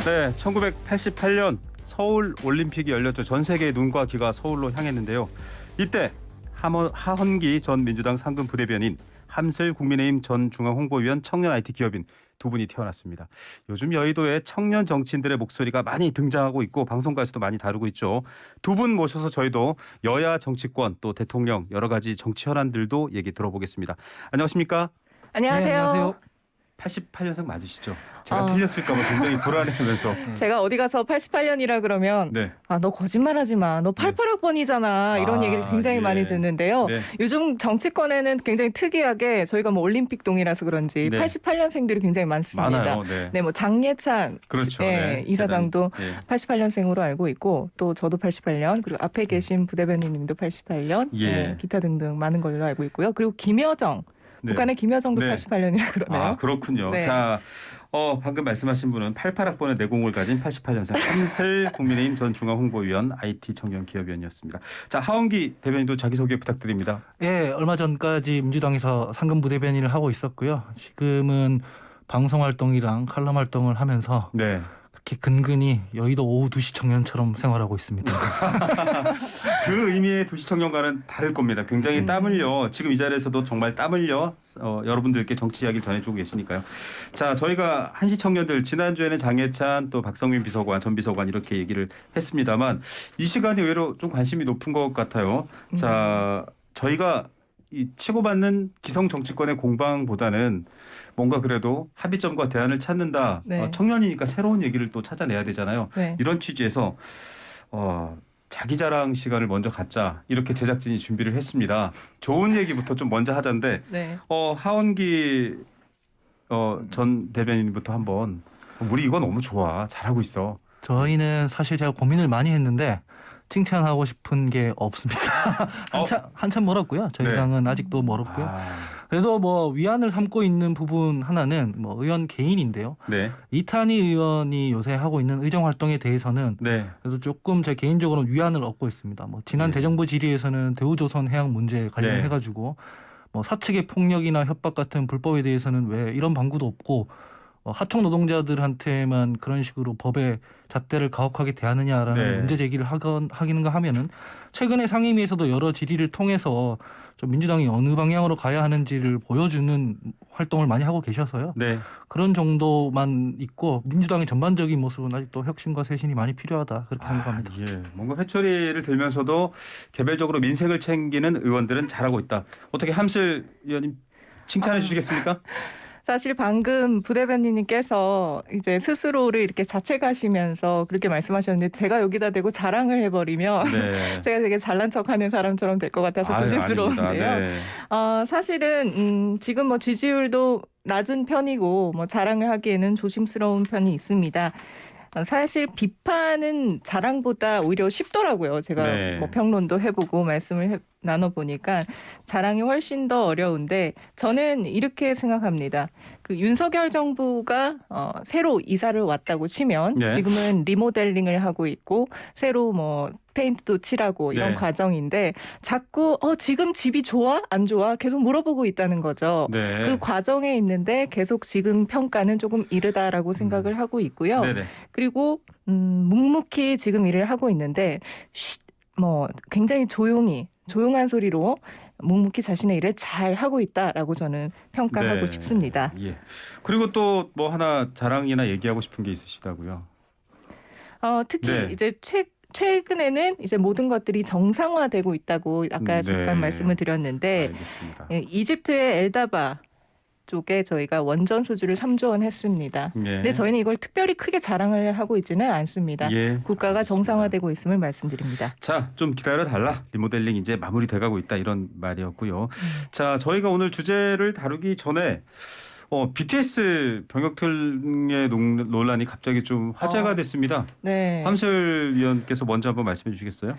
네, 1988년 서울 올림픽이 열렸죠. 전 세계의 눈과 귀가 서울로 향했는데요. 이때 하헌기 전 민주당 상근 부대변인, 함슬 국민의힘 전 중앙홍보위원, 청년 IT 기업인 두 분이 태어났습니다. 요즘 여의도에 청년 정치인들의 목소리가 많이 등장하고 있고 방송가에서도 많이 다루고 있죠. 두 분 모셔서 저희도 여야 정치권 또 대통령 여러 가지 정치 현안들도 얘기 들어보겠습니다. 안녕하십니까? 안녕하세요. 네, 안녕하세요. 88년생 맞으시죠? 제가 틀렸을까 봐 굉장히 불안해하면서. 제가 어디 가서 88년이라 그러면 네. 너 거짓말하지 마. 너 88학번이잖아. 이런 얘기를 굉장히 예. 많이 듣는데요. 네. 요즘 정치권에는 굉장히 특이하게 저희가 뭐 올림픽 동이라서 그런지 네. 88년생들이 굉장히 많습니다. 많아요. 네. 네, 뭐 장예찬 그렇죠. 예, 네. 이사장도 네. 88년생으로 알고 있고 또 저도 88년 그리고 앞에 계신 부대변인님도 88년 예. 네, 기타 등등 많은 걸로 알고 있고요. 그리고 김여정 네. 북한의 김여정도 네. 88년이라 그러네요. 아, 그렇군요. 네. 자, 방금 말씀하신 분은 88학번의 내공을 가진 88년생 함슬 국민의힘 전 중앙홍보위원, IT 청년 기업위원이었습니다. 자, 하헌기 대변인도 자기소개 부탁드립니다. 예, 얼마 전까지 민주당에서 상근 부대변인을 하고 있었고요. 지금은 방송 활동이랑 칼럼 활동을 하면서 네. 그렇게 근근히 여의도 오후 2시 청년처럼 생활하고 있습니다. 그 의미의 도시 청년과는 다를 겁니다. 굉장히 땀 흘려 지금 이 자리에서도 정말 땀 흘려 여러분들께 정치 이야기를 전해주고 계시니까요. 자, 저희가 한시 청년들 지난주에는 장예찬 또 박성민 비서관 전 비서관 이렇게 얘기를 했습니다만 이 시간이 의외로 좀 관심이 높은 것 같아요. 자, 저희가 이 치고받는 기성 정치권의 공방보다는 뭔가 그래도 합의점과 대안을 찾는다. 네. 청년이니까 새로운 얘기를 또 찾아내야 되잖아요. 네. 이런 취지에서 자기 자랑 시간을 먼저 갖자 이렇게 제작진이 준비를 했습니다. 좋은 얘기부터 좀 먼저 하자인데 네. 하헌기 전 대변인부터 한번 우리 이거 너무 좋아 잘하고 있어. 저희는 사실 제가 고민을 많이 했는데 칭찬하고 싶은 게 없습니다. 한참 멀었고요. 저희 네. 당은 아직도 멀었고요. 그래도 뭐 위안을 삼고 있는 부분 하나는 뭐 의원 개인인데요. 네, 이탄희 의원이 요새 하고 있는 의정 활동에 대해서는 네, 그래서 조금 제 개인적으로는 위안을 얻고 있습니다. 뭐 지난 네. 대정부 질의에서는 대우조선 해양 문제 관련해 네. 가지고 뭐 사측의 폭력이나 협박 같은 불법에 대해서는 왜 이런 방구도 없고 하청 노동자들한테만 그런 식으로 법의 잣대를 가혹하게 대하느냐라는 네. 문제 제기를 하기는가 하면은 최근에 상임위에서도 여러 질의를 통해서 좀 민주당이 어느 방향으로 가야 하는지를 보여주는 활동을 많이 하고 계셔서요. 네. 그런 정도만 있고 민주당의 전반적인 모습은 아직도 혁신과 쇄신이 많이 필요하다 그렇게 생각합니다. 예, 뭔가 회초리를 들면서도 개별적으로 민생을 챙기는 의원들은 잘하고 있다. 어떻게 함슬 의원님 칭찬해 주시겠습니까? 사실 방금 부대변인님께서 이제 스스로를 이렇게 자책하시면서 그렇게 말씀하셨는데 제가 여기다 대고 자랑을 해버리면 네. 제가 되게 잘난 척하는 사람처럼 될 것 같아서 조심스러운데요. 아닙니다. 네. 사실은 지금 뭐 지지율도 낮은 편이고 뭐 자랑을 하기에는 조심스러운 편이 있습니다. 사실 비판은 자랑보다 오히려 쉽더라고요. 제가 네. 뭐 평론도 해보고 말씀을 나눠보니까 자랑이 훨씬 더 어려운데 저는 이렇게 생각합니다. 그 윤석열 정부가 새로 이사를 왔다고 치면 네. 지금은 리모델링을 하고 있고 새로 뭐 페인트도 칠하고 이런 네. 과정인데 자꾸 지금 집이 좋아? 안 좋아? 계속 물어보고 있다는 거죠. 네. 그 과정에 있는데 계속 지금 평가는 조금 이르다라고 생각을 하고 있고요. 네네. 그리고 묵묵히 지금 일을 하고 있는데 뭐 굉장히 조용한 소리로 묵묵히 자신의 일을 잘 하고 있다라고 저는 평가하고 네. 싶습니다. 예. 그리고 또 뭐 하나 자랑이나 얘기하고 싶은 게 있으시다고요? 특히 네. 이제 최근에는 이제 모든 것들이 정상화되고 있다고 아까 잠깐 말씀을 드렸는데 알겠습니다. 이집트의 엘다바 쪽에 저희가 원전 수주를 3조 원 했습니다. 예. 근데 저희는 이걸 특별히 크게 자랑을 하고 있지는 않습니다. 예. 국가가 알겠습니다. 정상화되고 있음을 말씀드립니다. 자, 좀 기다려 달라. 리모델링 이제 마무리돼가고 있다 이런 말이었고요. 자, 저희가 오늘 주제를 다루기 전에 BTS 병역 특례 논란이 갑자기 좀 화제가 됐습니다. 네. 함슬 위원께서 먼저 한번 말씀해 주시겠어요?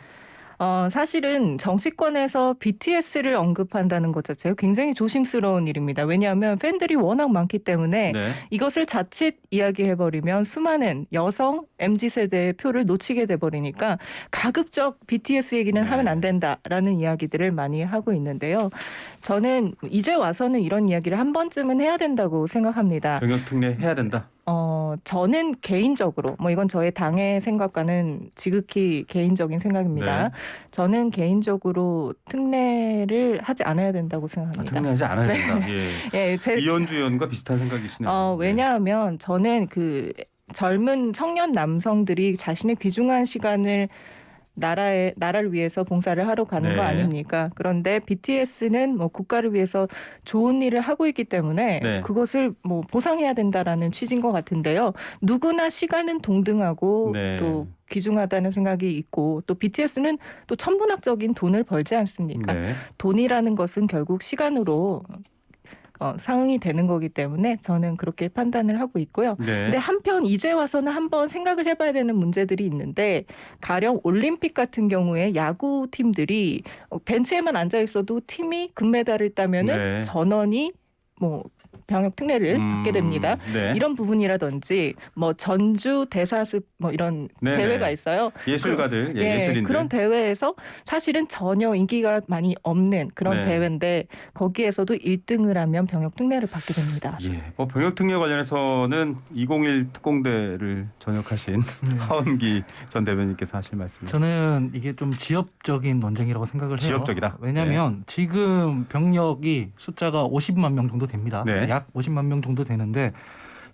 사실은 정치권에서 BTS를 언급한다는 것 자체가 굉장히 조심스러운 일입니다. 왜냐하면 팬들이 워낙 많기 때문에 네. 이것을 자칫 이야기해버리면 수많은 여성 MZ세대의 표를 놓치게 돼버리니까 가급적 BTS 얘기는 네. 하면 안 된다라는 이야기들을 많이 하고 있는데요. 저는 이제 와서는 이런 이야기를 한 번쯤은 해야 된다고 생각합니다. 병역 특례 해야 된다. 저는 개인적으로 뭐 이건 저의 당의 생각과는 지극히 개인적인 생각입니다. 네. 저는 개인적으로 특례를 하지 않아야 된다고 생각합니다. 특례하지 않아야 된다. 예. 예, 이현주 의원과 비슷한 생각이시네요. 왜냐하면 저는 그 젊은 청년 남성들이 자신의 귀중한 시간을 나라를 위해서 봉사를 하러 가는 네. 거 아닙니까? 그런데 BTS는 뭐 국가를 위해서 좋은 일을 하고 있기 때문에 네. 그것을 뭐 보상해야 된다라는 취지인 것 같은데요. 누구나 시간은 동등하고 네. 또 귀중하다는 생각이 있고 또 BTS는 또 천문학적인 돈을 벌지 않습니까? 네. 돈이라는 것은 결국 시간으로 상응이 되는 거기 때문에 저는 그렇게 판단을 하고 있고요. 네. 근데 한편 이제 와서는 한번 생각을 해봐야 되는 문제들이 있는데 가령 올림픽 같은 경우에 야구 팀들이 벤치에만 앉아 있어도 팀이 금메달을 따면은 네. 전원이 뭐 병역 특례를 받게 됩니다. 네. 이런 부분이라든지 뭐 전주 대사습 뭐 이런 네네. 대회가 있어요. 예술가들, 예술인들. 그런 대회에서 사실은 전혀 인기가 많이 없는 그런 네. 대회인데 거기에서도 1등을 하면 병역 특례를 받게 됩니다. 예. 병역 특례 관련해서는 201 특공대를 전역하신 하원기 전 대변인께서 하실 말씀입니다. 저는 이게 좀 지엽적인 논쟁이라고 생각을 해요. 지엽적이다? 왜냐하면 지금 병력이 숫자가 50만 명 정도 됩니다. 네. 약 50만 명 정도 되는데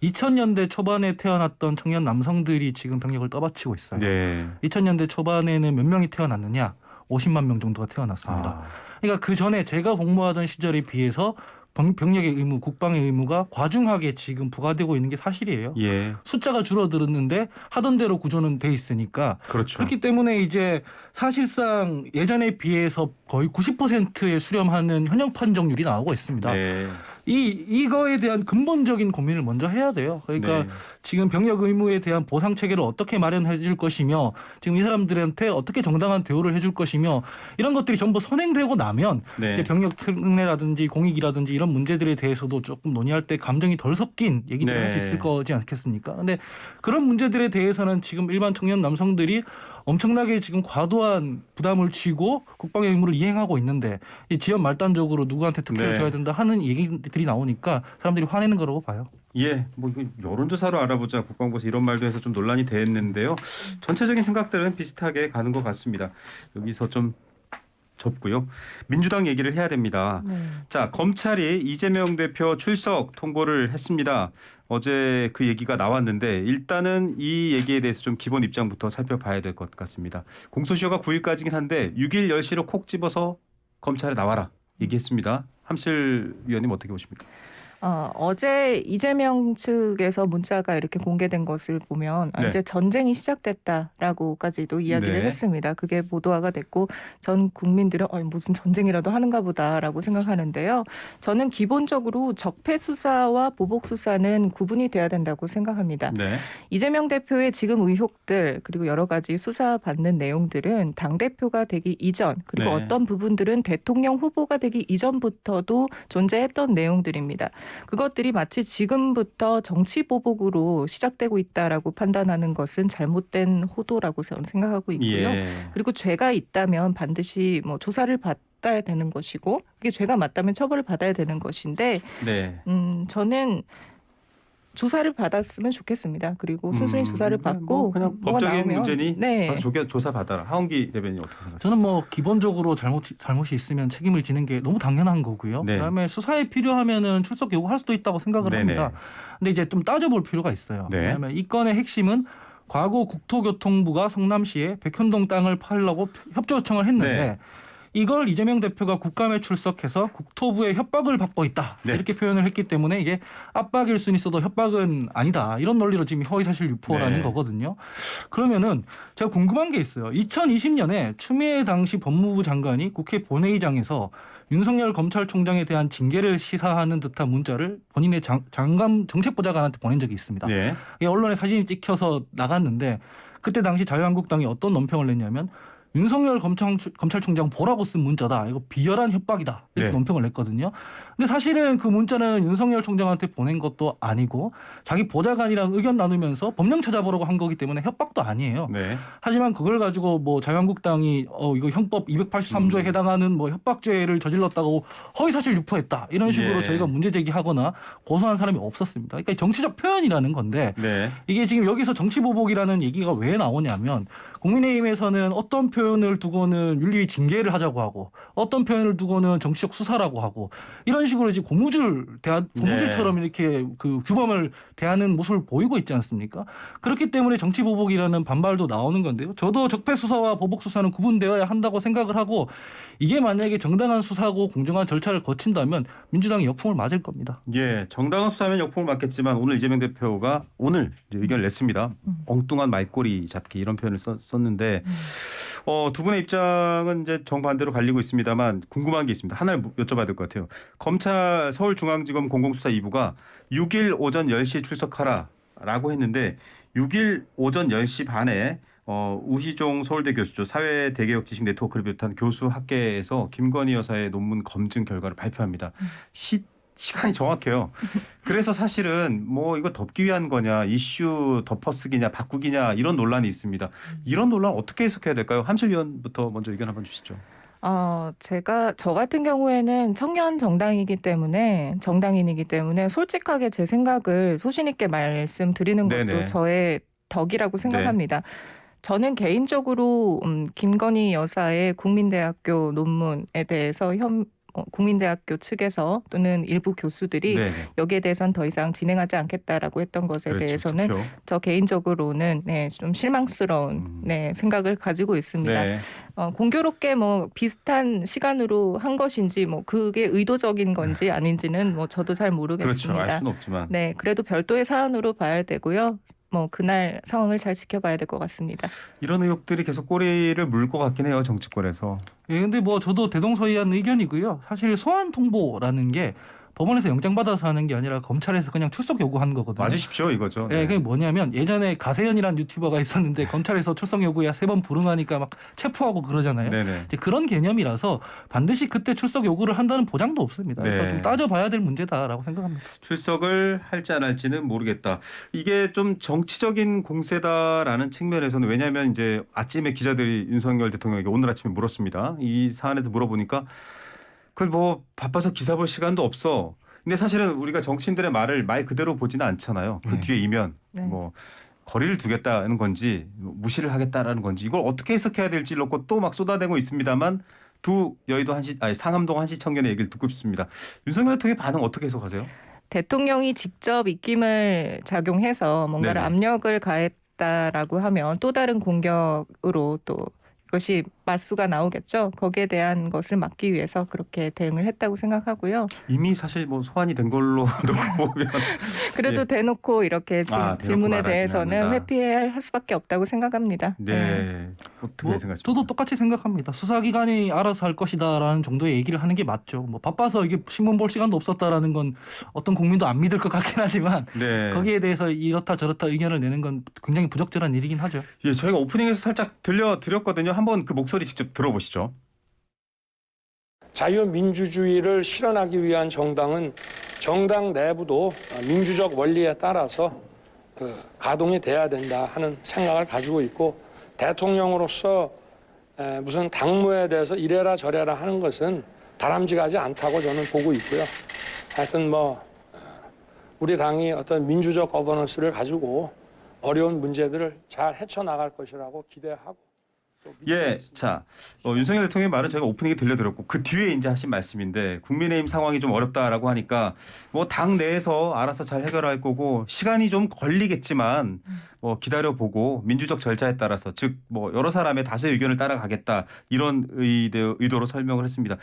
2000년대 초반에 태어났던 청년 남성들이 지금 병력을 떠받치고 있어요. 네. 2000년대 초반에는 몇 명이 태어났느냐? 50만 명 정도가 태어났습니다. 그러니까 그 전에 제가 복무하던 시절에 비해서 병력의 의무, 국방의 의무가 과중하게 지금 부과되고 있는 게 사실이에요. 예. 숫자가 줄어들었는데 하던 대로 구조는 돼 있으니까 그렇죠. 그렇기 때문에 이제 사실상 예전에 비해서 거의 90%의 수렴하는 현역 판정률이 나오고 있습니다. 네. 이거에 대한 근본적인 고민을 먼저 해야 돼요. 그러니까 네. 지금 병역 의무에 대한 보상 체계를 어떻게 마련해 줄 것이며 지금 이 사람들한테 어떻게 정당한 대우를 해줄 것이며 이런 것들이 전부 선행되고 나면 네. 이제 병역 특례라든지 공익이라든지 이런 문제들에 대해서도 조금 논의할 때 감정이 덜 섞인 얘기들을 네. 할 수 있을 거지 않겠습니까? 근데 그런 문제들에 대해서는 지금 일반 청년 남성들이 엄청나게 지금 과도한 부담을 쥐고 국방의 의무를 이행하고 있는데 이 지연 말단적으로 누구한테 특혜를 네. 줘야 된다 하는 얘기들이 나오니까 사람들이 화내는 거라고 봐요. 예, 뭐 이거 여론조사로 알아보자 국방부에서 이런 말도 해서 좀 논란이 됐는데요. 전체적인 생각들은 비슷하게 가는 것 같습니다. 여기서 좀 접고요. 민주당 얘기를 해야 됩니다. 자, 검찰이 이재명 대표 출석 통보를 했습니다. 어제 그 얘기가 나왔는데 일단은 이 얘기에 대해서 좀 기본 입장부터 살펴봐야 될 것 같습니다. 공소시효가 9일까지긴 한데 6일 10시로 콕 집어서 검찰에 나와라 얘기했습니다. 함실 위원님 어떻게 보십니까? 어제 이재명 측에서 문자가 이렇게 공개된 것을 보면 네. 이제 전쟁이 시작됐다라고까지도 이야기를 네. 했습니다. 그게 보도화가 됐고 전 국민들은 무슨 전쟁이라도 하는가 보다라고 생각하는데요. 저는 기본적으로 적폐 수사와 보복 수사는 구분이 돼야 된다고 생각합니다. 네. 이재명 대표의 지금 의혹들 그리고 여러 가지 수사받는 내용들은 당대표가 되기 이전 그리고 네. 어떤 부분들은 대통령 후보가 되기 이전부터도 존재했던 내용들입니다. 그것들이 마치 지금부터 정치 보복으로 시작되고 있다라고 판단하는 것은 잘못된 호도라고 저는 생각하고 있고요. 예. 그리고 죄가 있다면 반드시 뭐 조사를 받아야 되는 것이고 그게 죄가 맞다면 처벌을 받아야 되는 것인데 네. 저는 조사를 받았으면 좋겠습니다. 그리고 순순히 조사를 받고 뭐 그냥 뭐가 법적인 나오면, 문제니 네. 가서 조사 받아라. 하원기 대변인 어떻게 생각하세요? 저는 뭐 기본적으로 잘못이 있으면 책임을 지는 게 너무 당연한 거고요. 네. 그다음에 수사에 필요하면은 출석 요구할 수도 있다고 생각을 네네. 합니다. 근데 이제 좀 따져볼 필요가 있어요. 네. 왜냐하면 이 건의 핵심은 과거 국토교통부가 성남시에 백현동 땅을 팔려고 협조 요청을 했는데 네. 이걸 이재명 대표가 국감에 출석해서 국토부의 협박을 받고 있다 네. 이렇게 표현을 했기 때문에 이게 압박일 수는 있어도 협박은 아니다 이런 논리로 지금 허위사실 유포라는 네. 거거든요. 그러면은 제가 궁금한 게 있어요. 2020년에 추미애 당시 법무부 장관이 국회 본회의장에서 윤석열 검찰총장에 대한 징계를 시사하는 듯한 문자를 본인의 장관 정책보좌관한테 보낸 적이 있습니다. 네. 이게 언론에 사진이 찍혀서 나갔는데 그때 당시 자유한국당이 어떤 논평을 냈냐면 윤석열 검찰총장 보라고 쓴 문자다. 이거 비열한 협박이다. 이렇게 네. 논평을 냈거든요. 근데 사실은 그 문자는 윤석열 총장한테 보낸 것도 아니고 자기 보좌관이랑 의견 나누면서 법령 찾아보라고 한 거기 때문에 협박도 아니에요. 네. 하지만 그걸 가지고 뭐 자유한국당이 이거 형법 283조에 해당하는 뭐 협박죄를 저질렀다고 허위사실 유포했다. 이런 식으로 예. 저희가 문제 제기하거나 고소한 사람이 없었습니다. 그러니까 정치적 표현이라는 건데 네. 이게 지금 여기서 정치보복이라는 얘기가 왜 나오냐면 국민의힘에서는 어떤 표현을 두고는 윤리 징계를 하자고 하고 어떤 표현을 두고는 정치적 수사라고 하고 이런 식으로 지금 고무줄처럼 이렇게 그 규범을 대하는 모습을 보이고 있지 않습니까? 그렇기 때문에 정치보복이라는 반발도 나오는 건데요. 저도 적폐수사와 보복수사는 구분되어야 한다고 생각을 하고 이게 만약에 정당한 수사고 공정한 절차를 거친다면 민주당이 역풍을 맞을 겁니다. 예, 정당한 수사면 역풍을 맞겠지만 오늘 이재명 대표가 오늘 이제 의견을 냈습니다. 엉뚱한 말꼬리 잡기 이런 표현을 썼는데 두 분의 입장은 이제 정반대로 갈리고 있습니다만 궁금한 게 있습니다. 하나를 여쭤봐야 될 것 같아요. 검찰 서울중앙지검 공공수사 2부가 6일 오전 10시에 출석하라라고 했는데 6일 오전 10시 반에 우희종 서울대 교수죠. 사회대개혁 지식 네트워크를 비롯한 교수 학계에서 김건희 여사의 논문 검증 결과를 발표합니다. 시간이 정확해요. 그래서 사실은 뭐 이거 덮기 위한 거냐, 이슈 덮어쓰기냐, 바꾸기냐 이런 논란이 있습니다. 이런 논란 어떻게 해석해야 될까요? 함실위원부터 먼저 의견 한번 주시죠. 저 같은 경우에는 청년 정당이기 때문에 솔직하게 제 생각을 소신 있게 말씀드리는 것도 네네. 저의 덕이라고 생각합니다. 저는 개인적으로 김건희 여사의 국민대학교 논문에 대해서 국민대학교 측에서 또는 일부 교수들이 네. 여기에 대해서는 더 이상 진행하지 않겠다라고 했던 것에 그렇죠. 대해서는 투표. 저 개인적으로는 좀 실망스러운 생각을 가지고 있습니다. 네. 공교롭게 뭐 비슷한 시간으로 한 것인지 뭐 그게 의도적인 건지 아닌지는 뭐 저도 잘 모르겠습니다. 그렇죠. 알 수는 없지만. 네, 그래도 별도의 사안으로 봐야 되고요. 뭐 그날 상황을 잘 지켜봐야 될 것 같습니다. 이런 의혹들이 계속 꼬리를 물 것 같긴 해요. 정치권에서. 예, 근데 뭐 저도 대동소이한 의견이고요. 사실 소환 통보라는 게 법원에서 영장 받아서 하는 게 아니라 검찰에서 그냥 출석 요구한 거거든요. 맞으십시오 이거죠. 네, 그게 뭐냐면 예전에 가세현이라는 유튜버가 있었는데 검찰에서 출석 요구야 3번 불응하니까 막 체포하고 그러잖아요. 네네. 이제 그런 개념이라서 반드시 그때 출석 요구를 한다는 보장도 없습니다. 그래서 네. 좀 따져봐야 될 문제다라고 생각합니다. 출석을 할지 안 할지는 모르겠다. 이게 좀 정치적인 공세다라는 측면에서는 왜냐하면 이제 아침에 기자들이 윤석열 대통령에게 오늘 아침에 물었습니다. 이 사안에서 물어보니까 그 뭐 바빠서 기사 볼 시간도 없어. 근데 사실은 우리가 정치인들의 말을 말 그대로 보지는 않잖아요. 그 뒤에 이면 네. 뭐 거리를 두겠다는 건지 무시를 하겠다라는 건지 이걸 어떻게 해석해야 될지 놓고 또 막 쏟아내고 있습니다만 두 여의도 상암동 한시청년의 얘기를 듣고 싶습니다. 윤석열 대통령의 반응 어떻게 해석하세요? 대통령이 직접 입김을 작용해서 뭔가를 네네. 압력을 가했다라고 하면 또 다른 공격으로 또 이것이 맞수가 나오겠죠. 거기에 대한 것을 막기 위해서 그렇게 대응을 했다고 생각하고요. 이미 사실 뭐 소환이 된 걸로 놓고 보면 그래도 예. 대놓고 이렇게 대놓고 질문에 말하지는 대해서는 않는다. 회피해야 할 수밖에 없다고 생각합니다. 네. 어떻게 뭐 생각하십니까? 저도 똑같이 생각합니다. 수사기관이 알아서 할 것이다라는 정도의 얘기를 하는 게 맞죠. 뭐 바빠서 이게 신문 볼 시간도 없었다라는 건 어떤 국민도 안 믿을 것 같긴 하지만 네. 거기에 대해서 이렇다 저렇다 의견을 내는 건 굉장히 부적절한 일이긴 하죠. 예, 저희가 오프닝에서 살짝 들려드렸거든요. 한번 그 목소리 직접 들어보시죠. 자유민주주의를 실현하기 위한 정당은 정당 내부도 민주적 원리에 따라서 가동이 돼야 된다 하는 생각을 가지고 있고 대통령으로서 무슨 당무에 대해서 이래라 저래라 하는 것은 바람직하지 않다고 저는 보고 있고요. 하여튼 뭐 우리 당이 어떤 민주적 거버넌스를 가지고 어려운 문제들을 잘 헤쳐나갈 것이라고 기대하고 예, 자 윤석열 대통령의 말은 저희가 오프닝에 들려드렸고 그 뒤에 이제 하신 말씀인데 국민의힘 상황이 좀 어렵다라고 하니까 뭐 당 내에서 알아서 잘 해결할 거고 시간이 좀 걸리겠지만 뭐 기다려보고 민주적 절차에 따라서 즉 뭐 여러 사람의 다수의 의견을 따라가겠다 이런 의도로 설명을 했습니다.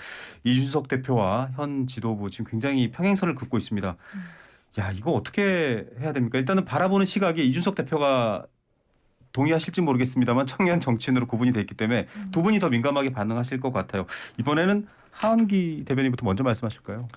이준석 대표와 현 지도부 지금 굉장히 평행선을 긋고 있습니다. 야 이거 어떻게 해야 됩니까? 일단은 바라보는 시각이 이준석 대표가 동의하실지 모르겠습니다만 청년 정치인으로 구분이 돼 있기 때문에 두 분이 더 민감하게 반응하실 것 같아요. 이번에는 하은기 대변인부터 먼저 말씀하실까요?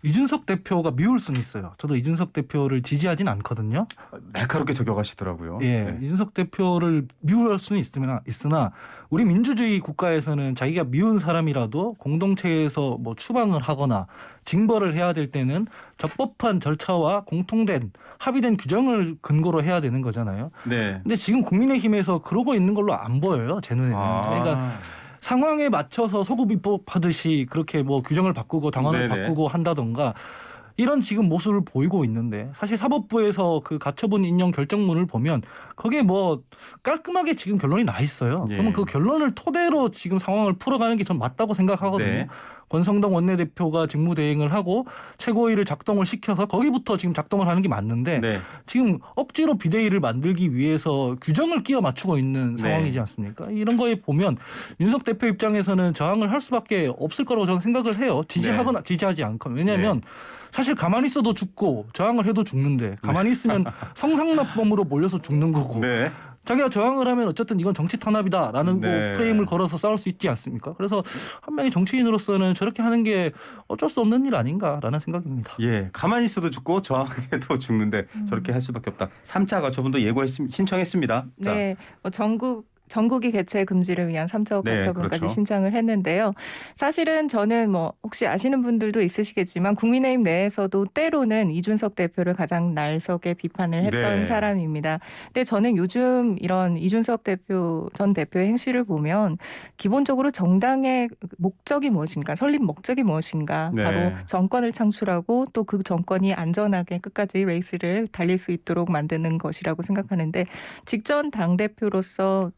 이준석 대표가 미울 수는 있어요. 저도 이준석 대표를 지지하진 않거든요. 날카롭게 저격하시더라고요. 예, 네. 이준석 대표를 미울 수는 있으나 우리 민주주의 국가에서는 자기가 미운 사람이라도 공동체에서 뭐 추방을 하거나 징벌을 해야 될 때는 적법한 절차와 공통된 합의된 규정을 근거로 해야 되는 거잖아요. 네. 근데 지금 국민의힘에서 그러고 있는 걸로 안 보여요. 제 눈에는. 그러니까 상황에 맞춰서 소급 입법하듯이 그렇게 뭐 규정을 바꾸고 당원을 네네. 바꾸고 한다던가 이런 지금 모습을 보이고 있는데 사실 사법부에서 그 가처분 인용 결정문을 보면 거기에 뭐 깔끔하게 지금 결론이 나 있어요. 예. 그러면 그 결론을 토대로 지금 상황을 풀어가는 게 전 맞다고 생각하거든요. 네. 권성동 원내대표가 직무대행을 하고 최고위를 작동을 시켜서 거기부터 지금 작동을 하는 게 맞는데 네. 지금 억지로 비대위를 만들기 위해서 규정을 끼워 맞추고 있는 네. 상황이지 않습니까? 이런 거에 보면 윤석 대표 입장에서는 저항을 할 수밖에 없을 거라고 저는 생각을 해요. 지지하거나 지지하지 않거나. 왜냐하면 사실 가만히 있어도 죽고 저항을 해도 죽는데 가만히 있으면 성상납범으로 몰려서 죽는 거고 네. 자기가 저항을 하면 어쨌든 이건 정치 탄압이다라는 네. 프레임을 걸어서 싸울 수 있지 않습니까? 그래서 한 명의 정치인으로서는 저렇게 하는 게 어쩔 수 없는 일 아닌가라는 생각입니다. 예, 가만히 있어도 죽고 저항해도 죽는데 저렇게 할 수밖에 없다. 3차 가처분도 신청했습니다. 자, 네, 전국이 개최 금지를 위한 3차 네, 가처분까지 그렇죠. 신청을 했는데요. 사실은 저는 뭐 혹시 아시는 분들도 있으시겠지만 국민의힘 내에서도 때로는 이준석 대표를 가장 날석에 비판을 했던 네. 사람입니다. 근데 저는 요즘 이런 이준석 전 대표의 행실을 보면 기본적으로 정당의 목적이 무엇인가, 설립 목적이 무엇인가, 네. 바로 정권을 창출하고 또 그 정권이 안전하게 끝까지 레이스를 달릴 수 있도록 만드는 것이라고 생각하는데 직전 당대표로서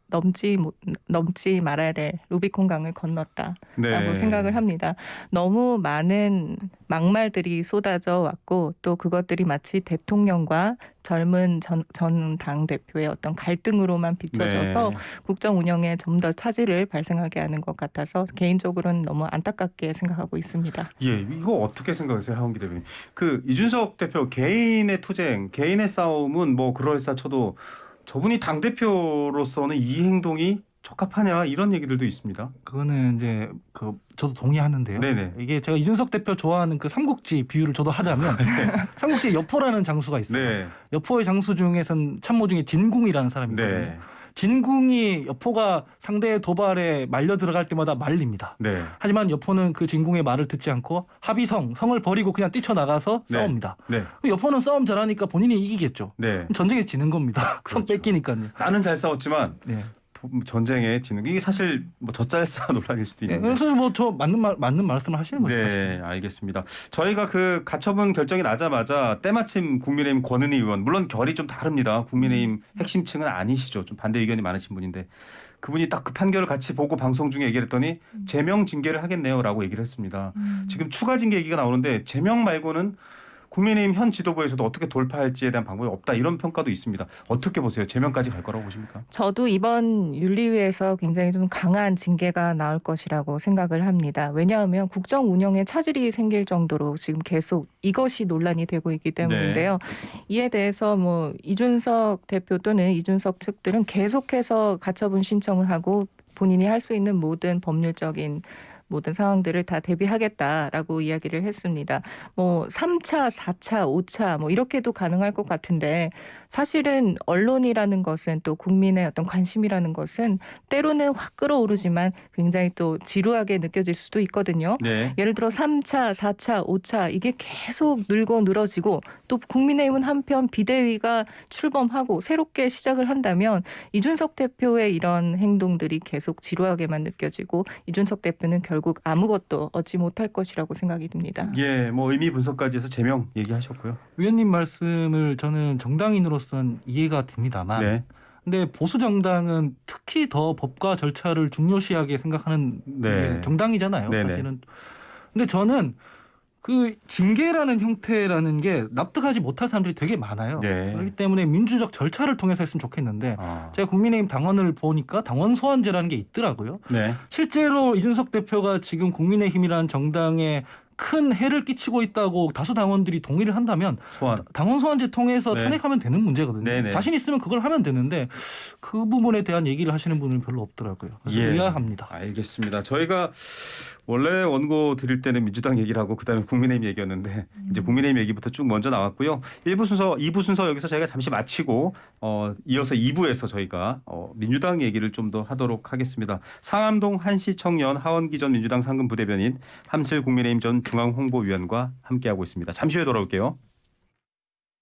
넘지 말아야 될 루비콘 강을 건넜다라고 네. 생각을 합니다. 너무 많은 막말들이 쏟아져 왔고 또 그것들이 마치 대통령과 젊은 전 당대표의 어떤 갈등으로만 비춰져서 네. 국정 운영에 좀 더 차질을 발생하게 하는 것 같아서 개인적으로는 너무 안타깝게 생각하고 있습니다. 예, 이거 어떻게 생각하세요, 하은기 대변인? 그 이준석 대표 개인의 투쟁, 개인의 싸움은 뭐 그럴싸쳐도 저분이 당 대표로서는 이 행동이 적합하냐 이런 얘기들도 있습니다. 그거는 이제 저도 동의하는데요. 네네. 이게 제가 이준석 대표 좋아하는 그 삼국지 비유를 저도 하자면 삼국지에 여포라는 장수가 있어요. 네. 여포의 장수 중에선 참모 중에 진궁이라는 사람이 있거든요. 네. 진궁이 여포가 상대의 도발에 말려 들어갈 때마다 말립니다. 네. 하지만 여포는 그 진궁의 말을 듣지 않고 합의성을 버리고 그냥 뛰쳐나가서 네. 싸웁니다. 네. 여포는 싸움 잘하니까 본인이 이기겠죠. 네. 전쟁에 지는 겁니다. 성 그렇죠. 뺏기니까요. 나는 잘 싸웠지만 네. 전쟁에 지는 이게 사실 뭐 젖잘싸 논란일 수도 네, 있는데. 그래서 뭐 저 맞는 말씀을 하시는 거죠. 네, 알겠습니다. 저희가 그 가처분 결정이 나자마자 때마침 국민의힘 권은희 의원, 물론 결이 좀 다릅니다. 국민의힘 핵심층은 아니시죠. 좀 반대 의견이 많으신 분인데 그분이 딱 그 판결을 같이 보고 방송 중에 얘기를 했더니 제명 징계를 하겠네요라고 얘기를 했습니다. 지금 추가 징계 얘기가 나오는데 제명 말고는 국민의힘 현 지도부에서도 어떻게 돌파할지에 대한 방법이 없다 이런 평가도 있습니다. 어떻게 보세요? 제명까지 갈 거라고 보십니까? 저도 이번 윤리위에서 굉장히 좀 강한 징계가 나올 것이라고 생각을 합니다. 왜냐하면 국정 운영에 차질이 생길 정도로 지금 계속 이것이 논란이 되고 있기 때문인데요. 이에 대해서 뭐 이준석 대표 또는 이준석 측들은 계속해서 가처분 신청을 하고 본인이 할 수 있는 모든 법률적인 모든 상황들을 다 대비하겠다라고 이야기를 했습니다. 뭐 3차, 4차, 5차 뭐 이렇게도 가능할 것 같은데 사실은 언론이라는 것은 또 국민의 어떤 관심이라는 것은 때로는 확 끌어오르지만 굉장히 또 지루하게 느껴질 수도 있거든요. 네. 예를 들어 3차, 4차, 5차 이게 계속 늘어지고 또 국민의힘은 한편 비대위가 출범하고 새롭게 시작을 한다면 이준석 대표의 이런 행동들이 계속 지루하게만 느껴지고 이준석 대표는 결국 아무것도 얻지 못할 것이라고 생각이 듭니다. 예, 뭐 의미 분석까지 해서 제명 얘기하셨고요. 위원님 말씀을 저는 정당인으로서는 이해가 됩니다만 네. 근데 보수 정당은 특히 더 법과 절차를 중요시하게 생각하는 네. 정당이잖아요. 네네. 사실은. 근데 저는 그 징계라는 형태라는 게 납득하지 못할 사람들이 되게 많아요. 네. 그렇기 때문에 민주적 절차를 통해서 했으면 좋겠는데 제가 국민의힘 당원을 보니까 당원 소환제라는 게 있더라고요. 네. 실제로 이준석 대표가 지금 국민의힘이라는 정당에 큰 해를 끼치고 있다고 다수 당원들이 동의를 한다면 소환. 당원 소환제 통해서 네. 탄핵하면 되는 문제거든요. 네네. 자신 있으면 그걸 하면 되는데 그 부분에 대한 얘기를 하시는 분은 별로 없더라고요. 그래서 예. 의아합니다. 알겠습니다. 저희가 원래 원고 드릴 때는 민주당 얘기를 하고 그다음에 국민의힘 얘기였는데 이제 국민의힘 얘기부터 쭉 먼저 나왔고요. 1부 순서, 2부 순서 여기서 저희가 잠시 마치고 이어서 2부에서 저희가 민주당 얘기를 좀 더 하도록 하겠습니다. 상암동 한시 청년 하원기 전 민주당 상근 부대변인 함슬 국민의힘 전 중앙홍보위원과 함께하고 있습니다. 잠시 후에 돌아올게요.